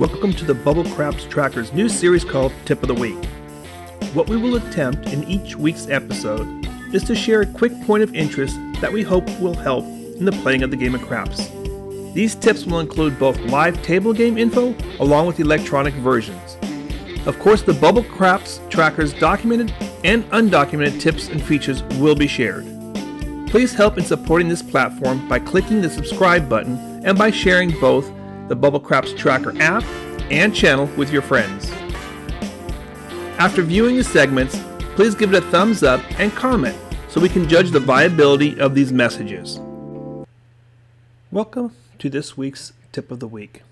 Welcome to the Bubble Craps Tracker's new series called Tip of the Week. What we will attempt in each week's episode is to share a quick point of interest that we hope will help in the playing of the game of craps. These tips will include both live table game info along with electronic versions. Of course, the Bubble Craps Tracker's documented and undocumented tips and features will be shared. Please help in supporting this platform by clicking the subscribe button and by sharing both the Bubble Craps Tracker app and channel with your friends. After viewing the segments, please give it a thumbs up and comment so we can judge the viability of these messages. Welcome to this week's Tip of the Week.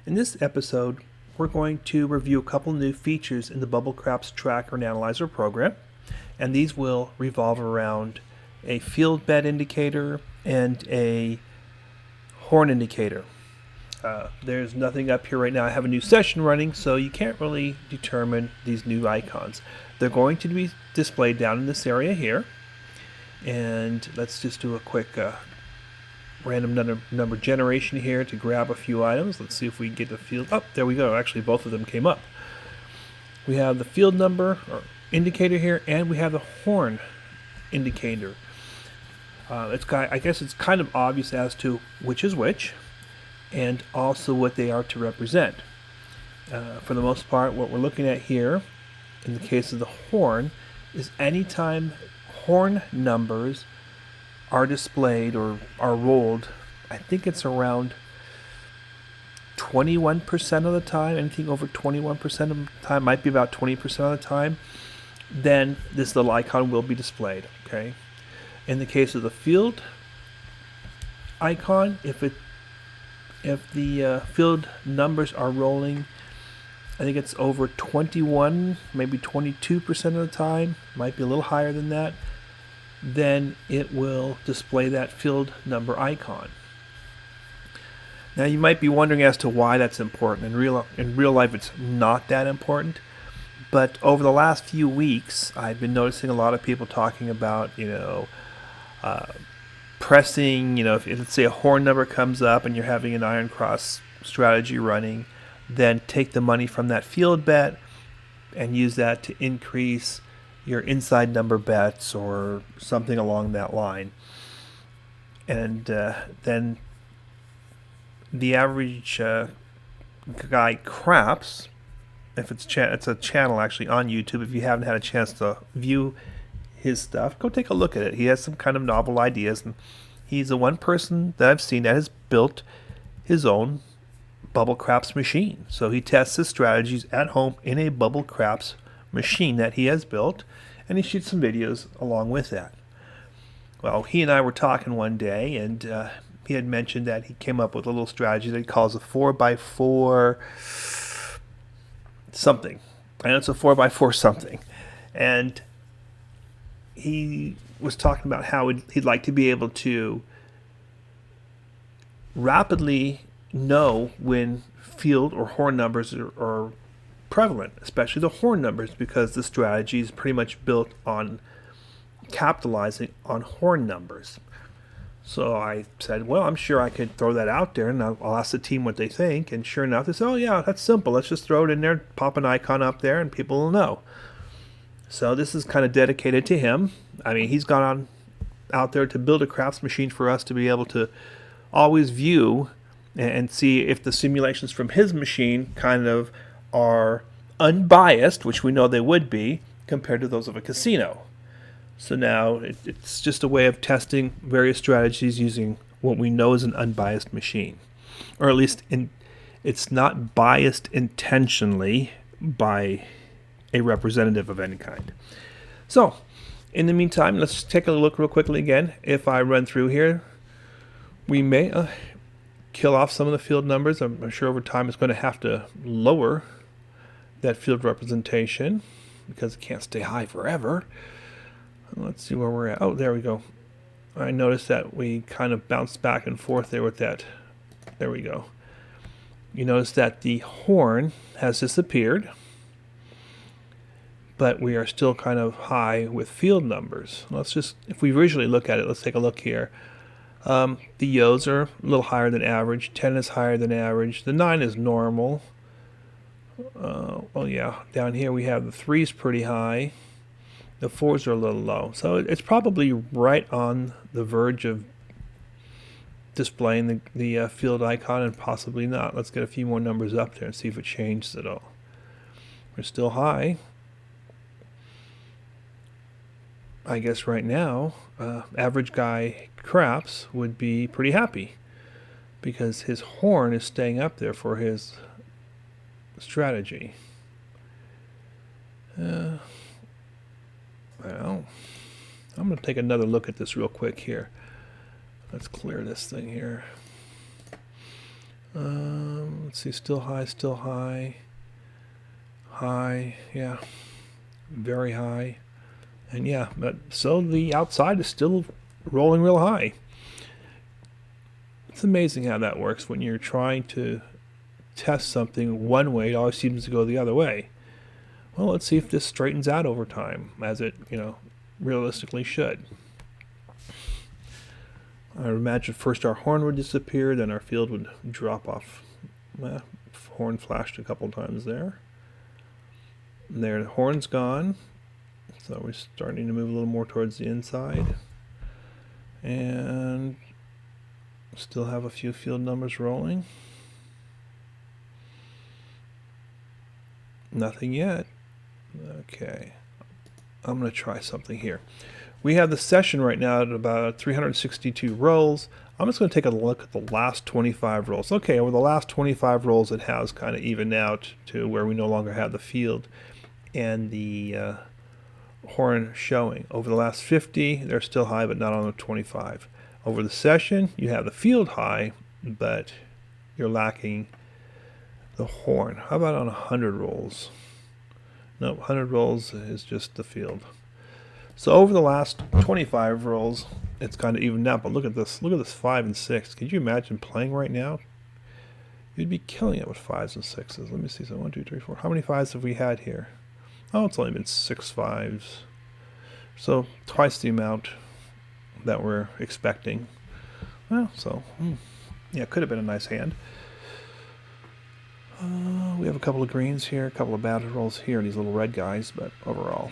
In this episode, we're going to review a couple new features in the Bubble Craps Tracker and Analyzer program, and these will revolve around a field bet indicator and a horn indicator. There's nothing up here right now. I have a new session running, so you can't really determine these new icons. They're going to be displayed down in this area here, and let's just do a quick random number generation here to grab a few items. Let's see if we get the field. Oh, there we go. Actually, both of them came up. We have the field number or indicator here, and we have the horn indicator. I guess it's kind of obvious as to which is which, and also what they are to represent. For the most part, what we're looking at here, in the case of the horn, is anytime horn numbers are displayed or are rolled, I think it's around 21% of the time, anything over 21% of the time, might be about 20% of the time, then this little icon will be displayed. Okay. In the case of the field icon, if the field numbers are rolling, I think it's over 21, maybe 22% of the time, might be a little higher than that, then it will display that field number icon. Now you might be wondering as to why that's important. In real life it's not that important, but over the last few weeks I've been noticing a lot of people talking about, pressing, if let's say a horn number comes up and you're having an iron cross strategy running, then take the money from that field bet and use that to increase your inside number bets or something along that line. And then the average guy CRAPS, if it's a channel actually on YouTube, if you haven't had a chance to view his stuff, go take a look at it. He has some kind of novel ideas, and he's the one person that I've seen that has built his own Bubble Craps machine. So he tests his strategies at home in a Bubble Craps machine that he has built, and he shoots some videos along with that. Well, he and I were talking one day, and he had mentioned that he came up with a little strategy that he calls a 4x4 something. I know it's a 4x4 something. And he was talking about how he'd like to be able to rapidly know when field or horn numbers are prevalent, especially the horn numbers, because the strategy is pretty much built on capitalizing on horn numbers. So I said, well, I'm sure I could throw that out there, and I'll ask the team what they think. And sure enough, they said, oh yeah, that's simple. Let's just throw it in there, pop an icon up there, and people will know. So this is kind of dedicated to him. I mean, he's gone out there to build a craps machine for us to be able to always view and see if the simulations from his machine kind of are unbiased, which we know they would be, compared to those of a casino. So now it's just a way of testing various strategies using what we know is an unbiased machine. Or at least it's not biased intentionally by a representative of any kind. So, in the meantime, let's take a look real quickly again. If I run through here, we may kill off some of the field numbers. I'm sure over time it's going to have to lower that field representation because it can't stay high forever. Let's see where we're at. Oh, there we go. I noticed that we kind of bounced back and forth there with that. There we go. You notice that the horn has disappeared, but we are still kind of high with field numbers. If we visually look at it, let's take a look here. The Yo's are a little higher than average. 10 is higher than average. The 9 is normal. Oh yeah, down here we have the 3's pretty high. The 4's are a little low. So it's probably right on the verge of displaying the field icon, and possibly not. Let's get a few more numbers up there and see if it changes at all. We're still high. I guess right now, average guy CRAPS would be pretty happy because his horn is staying up there for his strategy. Well, I'm going to take another look at this real quick here. Let's clear this thing here. Let's see, still high. High, yeah, very high. And yeah, but so the outside is still rolling real high. It's amazing how that works when you're trying to test something one way. It always seems to go the other way. Well, let's see if this straightens out over time, as it, realistically should. I imagine first our horn would disappear, then our field would drop off. Horn flashed a couple times there. And there, the horn's gone. So we're starting to move a little more towards the inside. And still have a few field numbers rolling. Nothing yet. Okay. I'm going to try something here. We have the session right now at about 362 rolls. I'm just going to take a look at the last 25 rolls. Okay, over the last 25 rolls, it has kind of evened out to where we no longer have the field and the horn showing. Over the last 50, they're still high, but not on the 25. Over the session, you have the field high, but you're lacking the horn. How about on 100 rolls? No, 100 rolls is just the field. So over the last 25 rolls, it's kind of evened out. But look at this. Look at this 5 and 6. Could you imagine playing right now? You'd be killing it with 5s and 6s. Let me see. So 1, 2, 3, 4. How many 5s have we had here? Oh, it's only been 6 5s. So twice the amount that we're expecting. Well, so yeah, it could have been a nice hand. We have a couple of greens here, a couple of bad rolls here, these little red guys, but overall.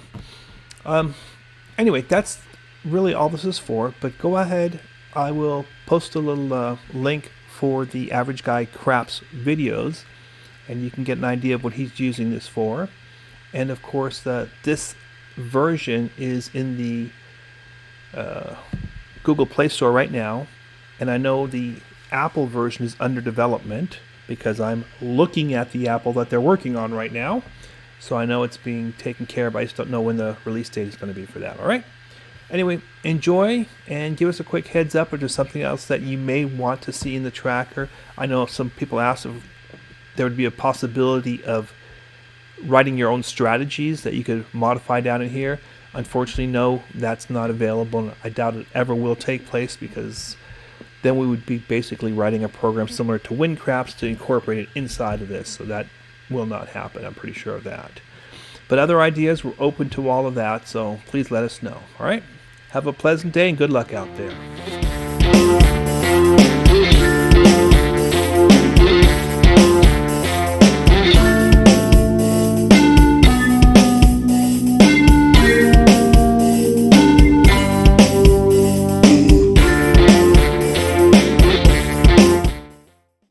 Anyway, that's really all this is for, but go ahead. I will post a little link for the Average Guy CRAPS videos, and you can get an idea of what he's using this for. And of course, this version is in the Google Play Store right now, and I know the Apple version is under development because I'm looking at the Apple that they're working on right now. So I know it's being taken care of. I just don't know when the release date is going to be for that. All right? Anyway, enjoy and give us a quick heads up if there's something else that you may want to see in the tracker. I know some people asked if there would be a possibility of writing your own strategies that you could modify down in here. Unfortunately, no, that's not available. I doubt it ever will take place because then we would be basically writing a program similar to WinCraps to incorporate it inside of this. So that will not happen. I'm pretty sure of that. But other ideas, we're open to all of that. So please let us know. All right? Have a pleasant day and good luck out there.